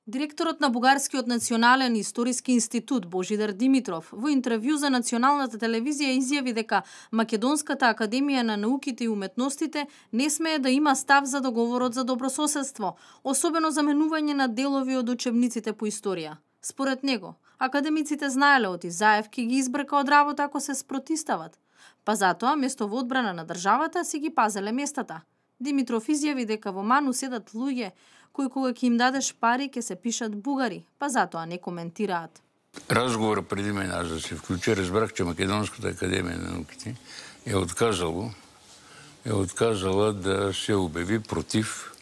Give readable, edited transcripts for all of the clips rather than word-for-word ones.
Директорот на Бугарскиот национален историски институт Божидар Димитров во интервју за националната телевизија изјави дека Македонската академија на науките и уметностите не смее да има став за договорот за добрососедство, особено заменување на делови од учебниците по историја. Според него, академиците знаеле од Заев ки ги избрка од работа ако се спротистават, па затоа место во одбрана на државата си ги пазеле местата. Димитров изјави дека во Ману седат луѓе кои кога ќе им дадеш пари ќе се пишат бугари, па затоа не коментираат. Разговора преди мен аз да се включа, разбрах, че Македонската академия на науките е отказала да се обяви против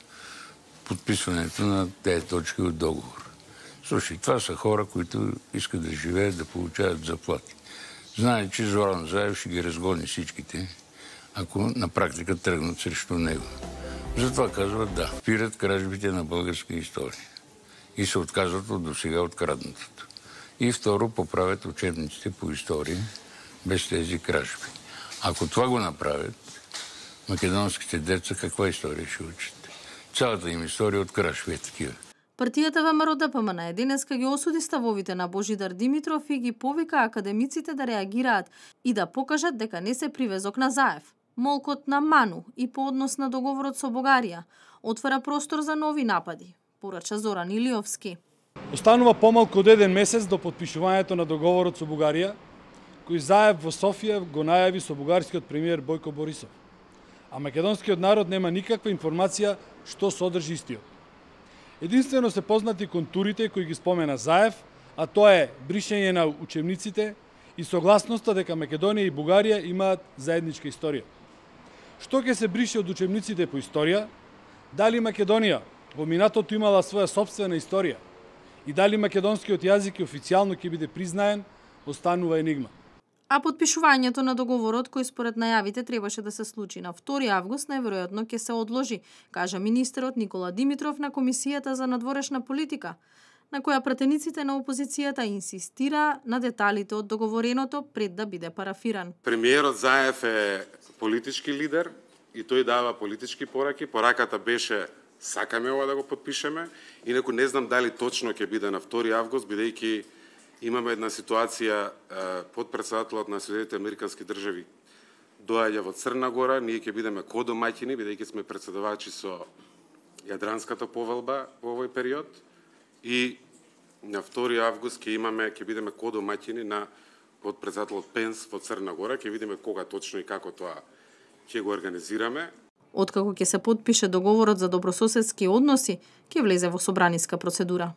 подписването на тези точки от договор. Слушай, това са хора, които искат да живеят, да получават заплати. Знае, че Зоран Заев ще ги разгони всичките, ако на практика тръгнат срещу него. Затова казват да, спират кражбите на българска история и се отказват от досега откраднатото. И второ, поправят учебниците по история без тези кражби. Ако това го направят, македонските деца каква история ще учат? Цялата им история от кражби е такива. Партијата ВМРО-ДПМН денеска ги осуди ставовите на Божидар Димитров и ги повика академиците да реагираат и да покажат дека не се привезок на Заев. Молкот на Ману и по однос на договорот со Бугарија отвара простор за нови напади, порача Зоран Илиовски. Останува помалку од еден месец до потпишувањето на договорот со Бугарија, кој Заев во Софија го најави со бугарскиот премиер Бојко Борисов. А македонскиот народ нема никаква информација што содржи истиот. Единствено се познати контурите кои ги спомена Заев, а тоа е бришење на учебниците и согласноста дека Македонија и Бугарија имаат заедничка историја. Што ќе се брише од учебниците по историја? Дали Македонија во минатото имала своја сопствена историја? И дали македонскиот јазик официјално ќе биде признаен, останува енигма. А подпишувањето на договорот, кој според најавите требаше да се случи на 2 август, најверојатно ќе се одложи, кажа министерот Никола Димитров на Комисијата за надворешна политика, на која пратениците на опозицијата инсистира на деталите од договореното пред да биде парафиран. Премиерот Заев е политички лидер и тој дава политички пораки. Пораката беше сакаме ова да го подпишеме, инаку не знам дали точно ќе биде на 2 август, бидејќи имаме една ситуација, подпредседателот на Соединетите Американски држави доаѓа во Црна Гора, ние ќе бидеме кодомаќини, бидејќи сме председавачи со Јадранската повелба во овој период, и на 2 август ќе бидеме кодомаќини на подпредседателот Пенс во Црна Гора, ќе видиме кога точно и како тоа ќе го организираме. Откако ќе се подпише договорот за добрососедски односи, ќе влезе во собраниска процедура.